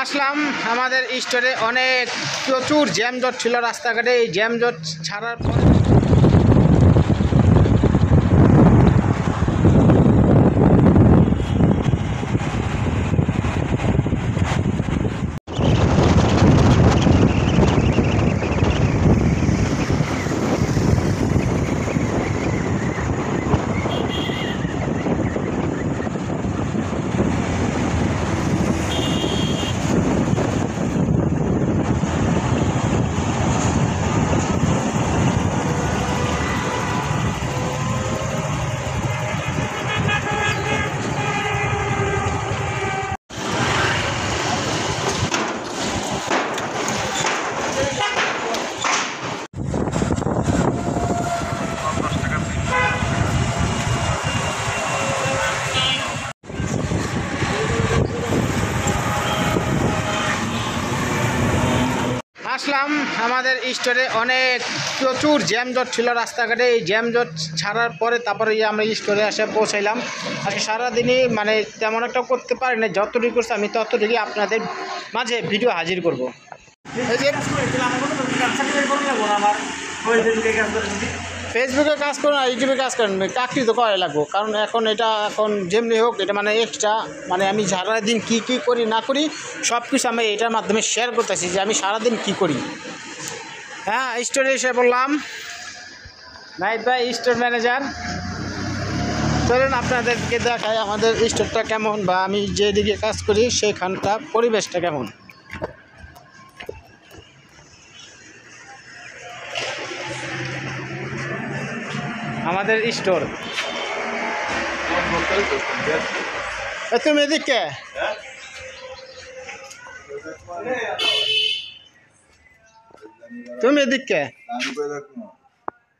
আসলাম আমাদের স্টোরে অনেক প্রচুর জ্যামজট ছিল রাস্তাঘাটে। এই জ্যামজট ছাড়ার পর আসলাম আমাদের স্টোরে অনেক প্রচুর জ্যামজট ছিল রাস্তাঘাটে। এই জ্যামজট ছাড়ার পরে তারপরে আমরা স্টোরে এসে পৌঁছাইলাম। আজকে সারাদিনই মানে তেমন একটা করতে পারি না, যতটুকু করছি আমি ততটুকুই আপনাদের মাঝে ভিডিও হাজির করব। ফেসবুকে কাজ করুন আর ইউটিউবে কাজ করেন, চাকরি তো করা লাগবো, কারণ এখন এটা এখন যেমনি হোক এটা মানে এক্সট্রা মানে আমি সারাদিন কী কী করি না করি সব কিছু আমি এটার মাধ্যমে শেয়ার করতেছি যে আমি সারাদিন কী করি। হ্যাঁ, স্টোরে এসে বললাম নাহিদ ভাই স্টোর ম্যানেজার। চলুন আপনাদেরকে দেখাই আমাদের স্টোরটা কেমন বা আমি যেদিকে কাজ করি সেখানটা পরিবেশটা কেমন। আমাদের স্টোর তুমি এদিকে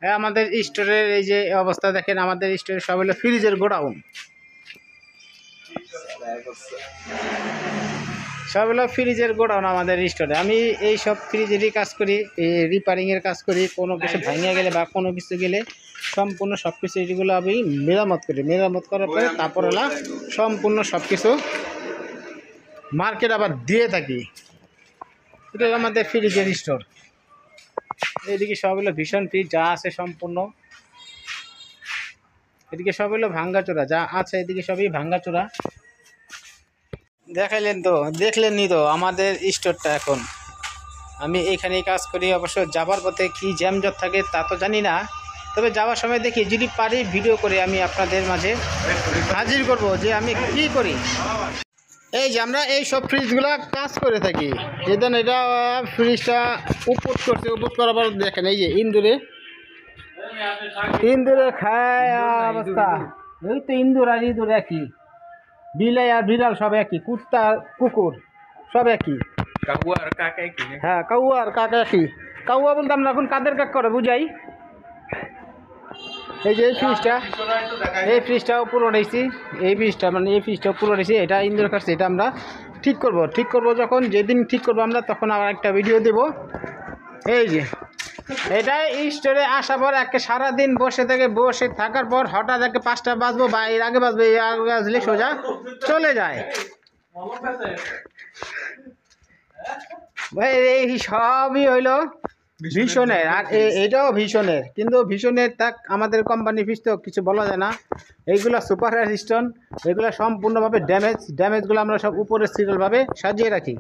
হ্যাঁ, আমাদের স্টোরের এই যে অবস্থা দেখেন, আমাদের স্টোরের সব হলো ফ্রিজের গোডাউন, সব হলো ফ্রিজের গোডাউন আমাদের স্টোরে। আমি এই সব ফ্রিজেরই কাজ করি, এই রিপেয়ারিংয়ের কাজ করি, কোনো কিছু ভেঙে গেলে বা কোনো কিছু গেলে সম্পূর্ণ সব কিছু এগুলো আমি মেরামত করি। মেরামত করার পরে তারপর হলো সম্পূর্ণ সব কিছু মার্কেট আবার দিয়ে থাকি। এটা আমাদের ফ্রিজের স্টোর। এইদিকে সব হলো ভীষণ ফ্রিজ যা আছে সম্পূর্ণ, এদিকে সব হলো ভাঙ্গাচোরা যা আছে, এদিকে সবই ভাঙ্গাচোরা। দেখাইলেন তো, দেখলেনই তো আমাদের স্টোরটা। এখন আমি এখানেই কাজ করি, অবশ্য যাবার পথে কি জ্যামজট থাকে তা তো জানি না, তবে যাওয়ার সময় দেখি যদি পারি ভিডিও করে আমি আপনাদের মাঝে হাজির করব যে আমি কি করি। এই যে আমরা এই সব ফ্রিজগুলা কাজ করে থাকি। যেদিন এটা ফ্রিজটা উপর করছে, উপর করার পর দেখেন এই যে ইন্দুরে খায় অবস্থা। এই তো ইন্দুর আর ইঁদুর একই, বিলাই আর বিড়াল সব একই, কুত্তা আর কুকুর সব একই, কাউয়া আর কাকা একই। হ্যাঁ, কাউয়া আর কাকা একই। কাউয়া বলতে আমরা এখন কাদের কাক করে বুঝাই। এই যে এই ফ্রিজটা উপর উঠেছি, এই ফ্রিজটা মানে এই ফ্রিজটা উপর উঠেছি, এটা ইন্দুর কাছে, এটা আমরা ঠিক করব যখন যেদিন ঠিক করবো আমরা তখন আবার একটা ভিডিও দেব। এই যে এটাই স্টোরে আসার পর একে সারাদিন বসে থাকার পর হঠাৎ একে 5টা বাজবো বা এর আগে বাজবে, এর আগে বাজলে সোজা চলে যায় ভাই। এই সবই হইলো ভীষণের, আর এটাও ভীষণের, কিন্তু ভীষণের তাক আমাদের কোম্পানি ফিস তো কিছু বলা যায় না। এইগুলো সুপার স্টোন, এগুলো সম্পূর্ণভাবে ড্যামেজগুলো আমরা সব উপরে সিরিয়ালভাবে সাজিয়ে রাখি।